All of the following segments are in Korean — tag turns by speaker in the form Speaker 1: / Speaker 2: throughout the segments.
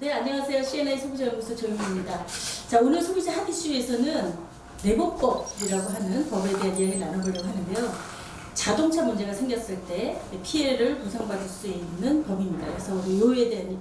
Speaker 1: 네, 안녕하세요. C&A 소비자연구소 조윤입니다. 자, 오늘 소비자 핫 이슈에서는 내보법이라고 하는 법에 대한 이야기를 나눠보려고 하는데요. 자동차 문제가 생겼을 때 피해를 보상받을 수 있는 법입니다. 그래서 우리 요에 대한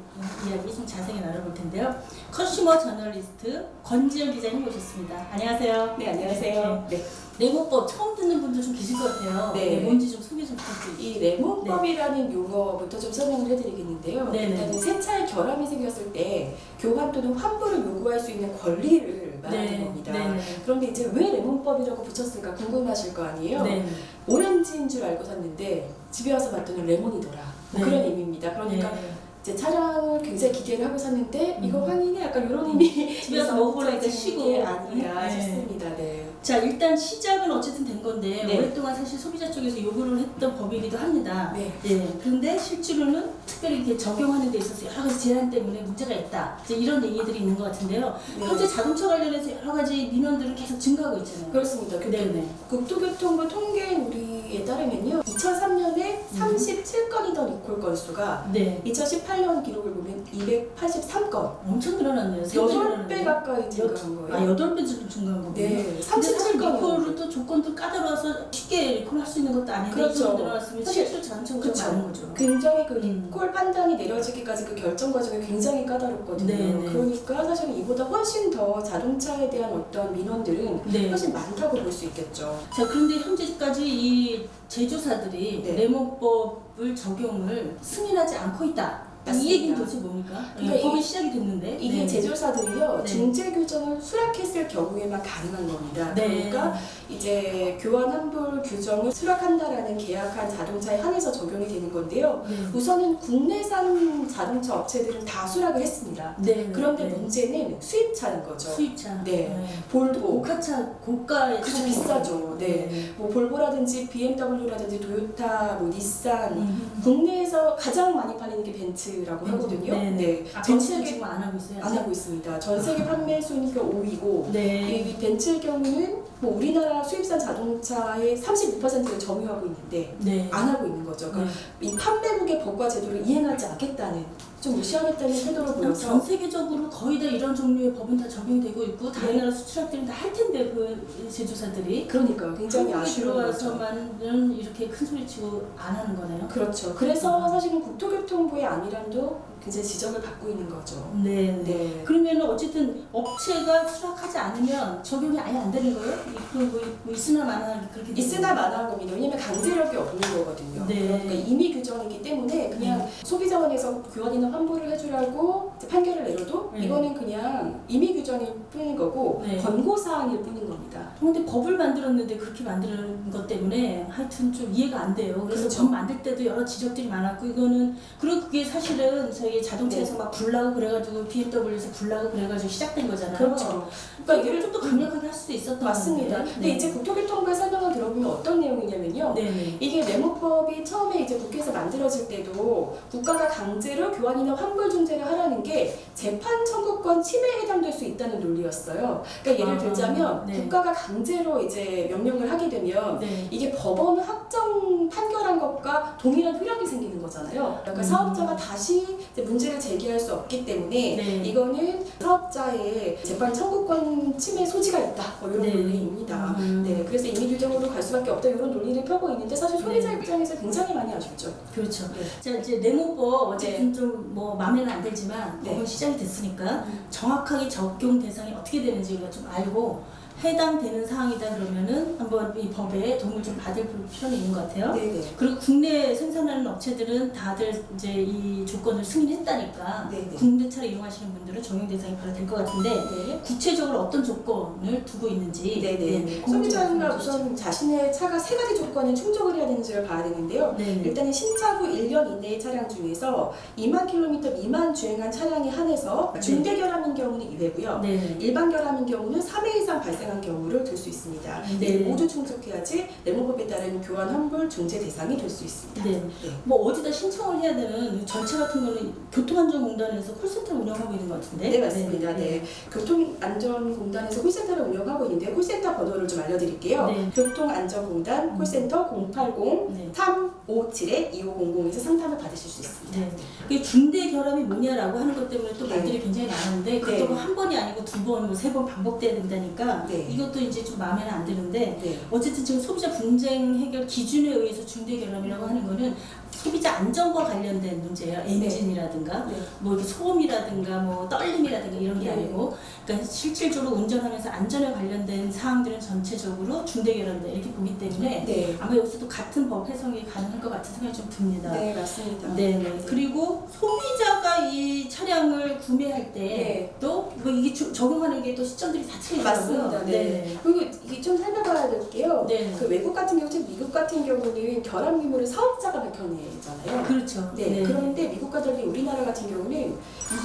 Speaker 1: 이야기 좀 자세히 나눠볼 텐데요. 컨슈머 저널리스트 권지연 기자님 모셨습니다. 안녕하세요.
Speaker 2: 네, 안녕하세요. 네.
Speaker 1: 내보법 처음 듣는 분들 좀 계실 것 같아요.
Speaker 2: 네.
Speaker 1: 뭔지 좀 소개 좀 부탁드립니다.
Speaker 2: 이 레몬법이라는 용어부터 좀 설명을 해드리겠는데요.
Speaker 1: 네네.
Speaker 2: 일단은 새 차에 결함이 생겼을 때 교환 또는 환불을 요구할 수 있는 권리를 말하는 겁니다.
Speaker 1: 네네.
Speaker 2: 그런데 이제 왜 레몬법이라고 붙였을까 궁금하실 거 아니에요?
Speaker 1: 네.
Speaker 2: 오렌지인 줄 알고 샀는데 집에 와서 봤더니 레몬이더라. 뭐
Speaker 1: 네.
Speaker 2: 그런 의미입니다. 그러니까
Speaker 1: 네.
Speaker 2: 이제 차량을 굉장히 기대를 하고 샀는데 이거 황이네 약간 이런 의미.
Speaker 1: 집에 와서 먹어보니까 쉬고.
Speaker 2: 게 아니라
Speaker 1: 네.
Speaker 2: 싶습니다. 네.
Speaker 1: 자, 일단 시작은 어쨌든 된 건데
Speaker 2: 네.
Speaker 1: 오랫동안 사실 소비자 쪽에서 요구를 했던 법이기도 합니다.
Speaker 2: 네.
Speaker 1: 예. 그런데 실제로는 특별히 이렇게 적용하는 데 있어서 여러 가지 제한 때문에 문제가 있다. 이제 이런 얘기들이 있는 것 같은데요.
Speaker 2: 네.
Speaker 1: 현재 자동차 관련해서 여러 가지 민원들은 계속 증가하고 있잖아요.
Speaker 2: 그렇습니다.
Speaker 1: 네네.
Speaker 2: 국토교통부 통계 누리에 따르면요, 2003년에 37건이던 리콜 건수가
Speaker 1: 네.
Speaker 2: 2018년 기록을 보면 283건,
Speaker 1: 엄청 늘어났네요.
Speaker 2: 8배 가까이 증가한 거예요.
Speaker 1: 8배 정도 증가한 거군요.
Speaker 2: 네,
Speaker 1: 근데 사실
Speaker 2: 37건.
Speaker 1: 리콜을 또 조건도 까다로워서 쉽게 리콜할 수 있는 것도 아닌데
Speaker 2: 그렇죠.
Speaker 1: 이 정도 늘어났으면
Speaker 2: 사실
Speaker 1: 실수 자동차가
Speaker 2: 그렇죠.
Speaker 1: 많은 거죠.
Speaker 2: 굉장히 그 리콜 판단이 내려지기까지 그 결정 과정이 굉장히 까다롭거든요.
Speaker 1: 네네.
Speaker 2: 그러니까 사실은 이보다 훨씬 더 자동차에 대한 어떤 민원들은
Speaker 1: 네.
Speaker 2: 훨씬 많다고 볼 수 있겠죠.
Speaker 1: 자, 그런데 현재까지 이 제조사들이
Speaker 2: 네.
Speaker 1: 레몬법을 적용을 승인하지 않고 있다.
Speaker 2: 맞습니다.
Speaker 1: 이 얘기는 도대체 뭡니까?
Speaker 2: 그러니까
Speaker 1: 법이 시작이 됐는데
Speaker 2: 이게
Speaker 1: 네.
Speaker 2: 제조사들이요,
Speaker 1: 네.
Speaker 2: 중재 규정을 수락했을 경우에만 가능한 겁니다.
Speaker 1: 네.
Speaker 2: 그러니까 이제 교환 환불 규정을 수락한다라는 계약한 자동차에 한해서 적용이 되는 건데요.
Speaker 1: 네.
Speaker 2: 우선은 국내산 자동차 업체들은 다 수락을 했습니다.
Speaker 1: 네.
Speaker 2: 그런데
Speaker 1: 네.
Speaker 2: 문제는 수입차인 거죠.
Speaker 1: 수입차.
Speaker 2: 네. 볼보,
Speaker 1: 고가차, 고가의
Speaker 2: 그죠,
Speaker 1: 차량이
Speaker 2: 비싸죠. 네.
Speaker 1: 네.
Speaker 2: 뭐 볼보라든지 BMW라든지 도요타, 뭐 닛산,
Speaker 1: 음.
Speaker 2: 국내에서 가장 많이 팔리는 게 벤츠라고 하거든요.
Speaker 1: 네.
Speaker 2: 네.
Speaker 1: 아,
Speaker 2: 전
Speaker 1: 벤츠는
Speaker 2: 세계
Speaker 1: 지금 안 하고 있어요.
Speaker 2: 안 하고 있습니다. 전 세계 판매 순위가 5위고
Speaker 1: 네.
Speaker 2: 이 벤츠의 경우는 뭐 우리나라 수입산 자동차의 35%를 점유하고 있는데
Speaker 1: 네.
Speaker 2: 안 하고 있는 거죠. 그러니까 이 판매국의 법과 제도를 이행하지 않겠다는, 좀 무시하겠다는 태도를
Speaker 1: 전
Speaker 2: 보여서
Speaker 1: 세계적으로 거의 다 이런 종류의 법은 다 적용되고 있고 다른 나라 수출업들은 다 할 텐데 그 제조사들이
Speaker 2: 그러니까 굉장히
Speaker 1: 한국에
Speaker 2: 아쉬운 거죠.
Speaker 1: 들어와서만은 이렇게 큰 소리치고 안 하는 거네요.
Speaker 2: 그렇죠. 그래서 사실은 국토교통부의 안일함도 굉장히 지적을 받고 있는 거죠.
Speaker 1: 네.
Speaker 2: 네.
Speaker 1: 그러면 어쨌든 업체가 수락하지 않으면 적용이 아예 안 되는 거예요? 뭐 있으나 마나 그렇게
Speaker 2: 있으나 마나한 겁니다. 왜냐면 강제력이 없는 거거든요.
Speaker 1: 네.
Speaker 2: 그러니까 임의 규정이기 때문에 그냥 소비자원에서 교환이나 환불을 해주라고 이제 판결을 내려도 이거는 그냥 임의 규정일 뿐인 거고
Speaker 1: 네.
Speaker 2: 권고사항일 뿐인 겁니다.
Speaker 1: 그런데 법을 만들었는데 그렇게 만드는 것 때문에 하여튼 좀 이해가 안 돼요. 그래서
Speaker 2: 그렇죠.
Speaker 1: 법 만들 때도 여러 지적들이 많았고 이거는 그리고 그게 사실은 저희 자동차에서 막 불나고 그래가지고 BMW에서 불나고 그래가지고 시작된 거잖아요.
Speaker 2: 그렇죠.
Speaker 1: 그러니까 얘를 좀 더 강력하게 할 수도 있었던
Speaker 2: 맞습니다.
Speaker 1: 건데.
Speaker 2: 근데 이제 국토교통부의 설명을 들어보면 어떤 내용이냐면요.
Speaker 1: 네네.
Speaker 2: 이게 레몬법이 처음에 이제 국회에서 만들어질 때도 국가가 강제로 교환이나 환불 중재를 하라는 게 재판 청구권 침해에 해당될 수 있다는 논리였어요. 그러니까 예를 들자면
Speaker 1: 네.
Speaker 2: 국가가 강제로 이제 명령을 하게 되면
Speaker 1: 네.
Speaker 2: 이게 법원 확정 판결한 것과 동일한 효력이 생기는 거잖아요. 그러니까 사업자가 다시 이제 문제를 제기할 수 없기 때문에
Speaker 1: 네.
Speaker 2: 이거는 사업자의 재판 청구권 침해 소지가 있다. 뭐 이런
Speaker 1: 네.
Speaker 2: 논리입니다. 네, 그래서 임의 규정으로 갈 수밖에 없다 이런 논리를 펴고 있는데 사실 소비자
Speaker 1: 네.
Speaker 2: 입장에서 굉장히 많이 아쉽죠.
Speaker 1: 그렇죠.
Speaker 2: 네.
Speaker 1: 자, 이제 레몬법 어쨌든 좀 뭐 마음에는 안 들지만
Speaker 2: 네.
Speaker 1: 법은 시작이 됐으니까 정확하게 적용 대상이 어떻게 되는지가 좀 알고 해당되는 사항이다 그러면은 한번 이 법에 도움을 좀 받을 필요는 있는 것 같아요.
Speaker 2: 네네.
Speaker 1: 그리고 국내 생산하는 업체들은 다들 이제 이 조건을 승인했다니까
Speaker 2: 네네.
Speaker 1: 국내 차를 이용하시는 분들은 적용 대상이 바로 될 것 같은데
Speaker 2: 네.
Speaker 1: 구체적으로 어떤 조건을 두고 있는지
Speaker 2: 네네.
Speaker 1: 공유를
Speaker 2: 소비자가
Speaker 1: 해주시죠.
Speaker 2: 우선 자신의 차가 세 가지 조건에 충족을 해야 되는지를 봐야 되는데요.
Speaker 1: 네네.
Speaker 2: 일단은 신차 후 1년 이내의 차량 중에서 2만 킬로미터 미만 주행한 차량에 한해서
Speaker 1: 네.
Speaker 2: 중대 결함인 경우는 2회고요.
Speaker 1: 네네.
Speaker 2: 일반 결함인 경우는 3회 이상 발생한 발생한 경우를 들 수 있습니다.
Speaker 1: 네.
Speaker 2: 이 모두 충족해야지 레모법에 따른 교환 환불 중재 대상이 될 수 있습니다.
Speaker 1: 네. 뭐 어디다 신청을 해야 되는 절차 같은 거는 교통안전공단에서 콜센터를 운영하고 있는 것 같은데.
Speaker 2: 네, 맞습니다. 네. 교통안전공단에서 콜센터를 운영하고 있는데 콜센터 번호를 좀 알려드릴게요.
Speaker 1: 네.
Speaker 2: 교통안전공단 콜센터 080-357-2500에서 상담을 받으실 수 있습니다.
Speaker 1: 네. 이게 중대 결함이 뭐냐라고 하는 것 때문에 또 말들이
Speaker 2: 네.
Speaker 1: 굉장히 많은데 그것도
Speaker 2: 네.
Speaker 1: 한 번이 아니고 두 번, 뭐 세 번 반복돼야 된다니까
Speaker 2: 네.
Speaker 1: 이것도 이제 좀 마음에는 안 드는데
Speaker 2: 네.
Speaker 1: 어쨌든 지금 소비자 분쟁 해결 기준에 의해서 중대 결함이라고 하는 거는 소비자 안전과 관련된 문제예요. 엔진이라든가
Speaker 2: 네.
Speaker 1: 뭐 이렇게 소음이라든가 뭐 떨림이라든가 이런 게
Speaker 2: 네.
Speaker 1: 아니고 그러니까 실질적으로 운전하면서 안전에 관련된 사항들은 전체적으로 중대 결함이다 이렇게 보기 때문에
Speaker 2: 네.
Speaker 1: 아마 여기서도 같은 법 해석이 가능할 것 같은 생각이 좀 듭니다.
Speaker 2: 네, 맞습니다.
Speaker 1: 네. 그리고 소비자가 이 차량을 구매할 때
Speaker 2: 네.
Speaker 1: 또 뭐 이게 적용하는 게 또 시점들이 다 틀리더라고요.
Speaker 2: 맞습니다. 네. 그리고 이게 좀 살펴봐야 될 게요.
Speaker 1: 네.
Speaker 2: 그 외국 같은 경우, 특히 미국 같은 경우는 결함 유무를 사업자가 밝혀내잖아요.
Speaker 1: 그렇죠.
Speaker 2: 네. 그런데 미국과 달리 우리나라 같은 경우는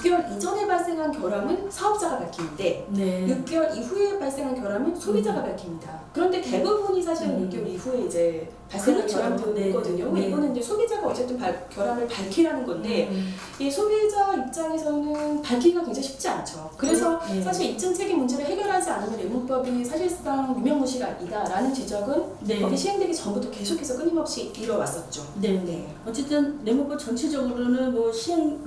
Speaker 2: 6개월 이전에 발생한 결함은 사업자가 밝히는데
Speaker 1: 네.
Speaker 2: 6개월 이후에 발생한 결함은 소비자가 밝힙니다. 그런데 대부분이 사실은 6개월 이후에 이제 발생한
Speaker 1: 그렇죠.
Speaker 2: 결함들이거든요.
Speaker 1: 네.
Speaker 2: 이거는 이제 소비자가 어쨌든 결함을 밝히라는 건데
Speaker 1: 음.
Speaker 2: 이 소비자 입장에서는 밝히기가 굉장히 쉽지 않죠. 그래서
Speaker 1: 네.
Speaker 2: 사실 입증 책임 문제를 해결하지 않으면 레몬법이 사실상 유명무실이다라는 지적은
Speaker 1: 네.
Speaker 2: 법이 시행되기 전부터 계속해서 끊임없이 이뤄왔었죠.
Speaker 1: 네.
Speaker 2: 네.
Speaker 1: 어쨌든 레몬법 전체적으로는 뭐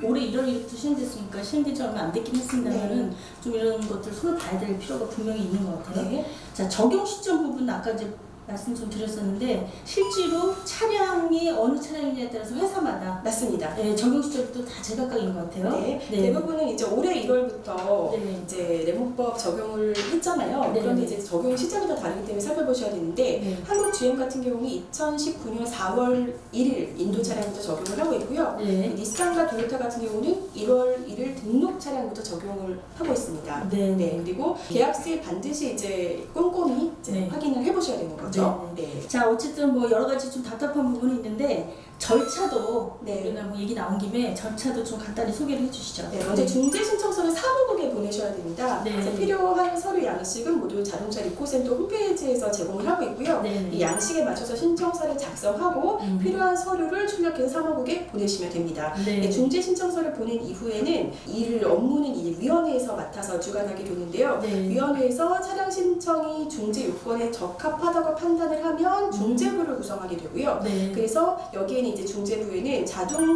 Speaker 1: 올해 1월 1일부터 시행됐으니까 시행된 지 얼마 안 됐긴 했습니다만은 좀 이런 것들 손을 봐야 될 필요가 분명히 있는 것 같아요.
Speaker 2: 네.
Speaker 1: 자, 적용 시점 부분 아까 이제 말씀 좀 드렸었는데 실제로 차량이 어느 차량이냐에 따라서 회사마다
Speaker 2: 맞습니다.
Speaker 1: 네, 적용 시점이 또 다 제각각인 것 같아요.
Speaker 2: 네. 대부분은 이제 올해 1월부터
Speaker 1: 네.
Speaker 2: 이제 레몬법 적용을 했잖아요.
Speaker 1: 네.
Speaker 2: 그런데 이제 적용 시점이 다 다르기 때문에 살펴보셔야 되는데
Speaker 1: 네.
Speaker 2: 한국 GM 같은 경우는 2019년 4월 1일 인도 차량부터 적용을 하고 있고요.
Speaker 1: 네.
Speaker 2: 닛산과 도요타 같은 경우는 1월 1일 등록 차량부터 적용을 하고 있습니다.
Speaker 1: 네.
Speaker 2: 네. 그리고 계약서에 반드시 이제 꼼꼼히 이제
Speaker 1: 네.
Speaker 2: 확인을 해보셔야 되는 거죠. 네.
Speaker 1: 자, 어쨌든 뭐 여러 가지 좀 답답한 부분이 있는데 절차도
Speaker 2: 네.
Speaker 1: 우리가 뭐 얘기 나온 김에 절차도 좀 간단히 소개를 해주시죠.
Speaker 2: 네, 먼저 중재 신청서를 사무국에 보내셔야 됩니다.
Speaker 1: 네.
Speaker 2: 그래서 필요한 서류 양식은 모두 자동차 리코센터 홈페이지에서 제공을 하고 있고요.
Speaker 1: 네.
Speaker 2: 이 양식에 맞춰서 신청서를 작성하고 필요한 서류를 출력해서 사무국에 보내시면 됩니다.
Speaker 1: 네.
Speaker 2: 중재 신청서를 보낸 이후에는 업무는 이 위원회에서 맡아서 주관하게 되는데요.
Speaker 1: 네.
Speaker 2: 위원회에서 차량 신청이 중재 요건에 적합하다고 판단을 하면 중재부를 구성하게 되고요.
Speaker 1: 네.
Speaker 2: 그래서 여기에는 이제 중재부에는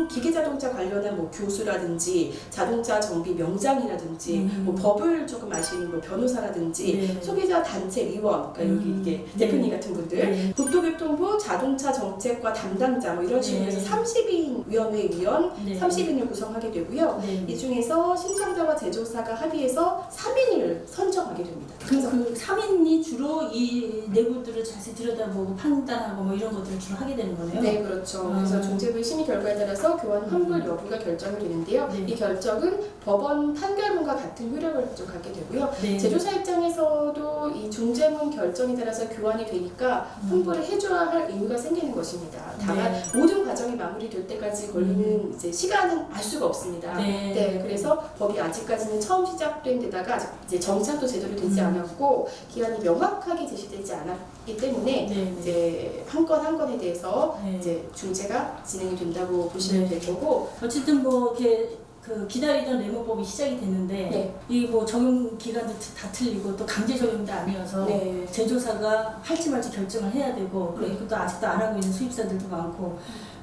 Speaker 2: 기계자동차 관련한 뭐 교수라든지 자동차 정비 명장이라든지 뭐 법을 조금 아시는 뭐 변호사라든지
Speaker 1: 네.
Speaker 2: 소비자 단체 위원, 그러니까 여기 이게
Speaker 1: 네.
Speaker 2: 대표님 같은 분들,
Speaker 1: 네.
Speaker 2: 국토교통부 자동차 정책과 담당자 뭐 이런 식으로
Speaker 1: 네.
Speaker 2: 해서 30인 위원회 위원
Speaker 1: 네.
Speaker 2: 30인을 구성하게 되고요.
Speaker 1: 네.
Speaker 2: 이 중에서 신청자와 제조사가 합의해서 3인을 선정하게 됩니다.
Speaker 1: 그 3인이 주로 이 내부들을 자세히 들여다보고 판단하고 뭐 이런 것들을 주로 하게 되는 거네요.
Speaker 2: 네, 그렇죠. 그래서 중재부의 심의 결과에 따라서 교환 환불 여부가 결정이 되는데요.
Speaker 1: 네.
Speaker 2: 이 결정은 법원 판결문과 같은 효력을 좀 갖게 되고요.
Speaker 1: 네.
Speaker 2: 제조사 입장에서도 이 중재문 결정에 따라서 교환이 되니까 환불을 해줘야 할 의무가 생기는 것입니다. 다만
Speaker 1: 네.
Speaker 2: 모든 과정이 마무리될 때까지 걸리는 이제 시간은 알 수가 없습니다.
Speaker 1: 네.
Speaker 2: 그래서 법이 아직까지는 처음 시작된 데다가 아직 이제 정착도 제대로 되지 않았고 기한이 명확하게 제시되지 않았기 때문에
Speaker 1: 네.
Speaker 2: 이제 한 건 한 건에 대해서
Speaker 1: 네.
Speaker 2: 이제 중재가 진행이 된다고 보시면
Speaker 1: 네.
Speaker 2: 될 거고.
Speaker 1: 어쨌든 뭐 이렇게 그 기다리던 레몬법이 시작이 됐는데
Speaker 2: 네.
Speaker 1: 이 뭐 적용 기간도 다 틀리고 또 강제 적용도 아니어서
Speaker 2: 네.
Speaker 1: 제조사가 할지 말지 결정을 해야 되고
Speaker 2: 네.
Speaker 1: 그리고 또 아직도 안 하고 있는 수입사들도 많고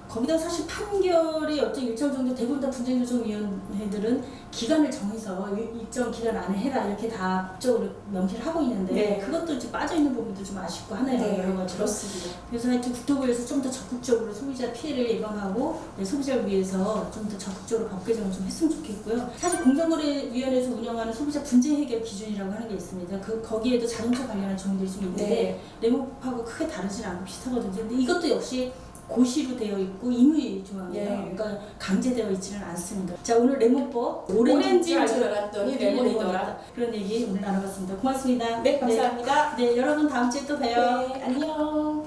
Speaker 1: 거기다 사실 판결이 어떤 일정 정도 대부분 다 분쟁조정위원회들은 기간을 정해서 일정 기간 안에 해라 이렇게 다 법적으로 명시를 하고 있는데
Speaker 2: 네.
Speaker 1: 그것도 이제 빠져 있는 부분도 좀 아쉽고 하네요. 여러 가지로.
Speaker 2: 그렇습니다.
Speaker 1: 그래서 하여튼 국토부에서 좀 더 적극적으로 소비자 피해를 예방하고 소비자를 위해서 좀 더 적극적으로 법 개정을 좀 했으면 좋겠고요. 사실 공정거래위원회에서 운영하는 소비자 분쟁 해결 기준이라고 하는 게 있습니다. 거기에도 자동차 관련한 조항들이 좀 있는데 레몬법하고 크게 다르진 않고 비슷하거든요. 근데 이것도 역시 고시로 되어 있고 임의 조항이에요.
Speaker 2: 네.
Speaker 1: 그러니까 강제되어 있지는 않습니다. 자, 오늘 레몬법
Speaker 2: 오렌지인 줄 알았더니 레몬이더라.
Speaker 1: 그런 얘기 오늘 나눠봤습니다. 고맙습니다.
Speaker 2: 네, 감사합니다.
Speaker 1: 네, 여러분 다음 주에 또 봬요.
Speaker 2: 네, 안녕.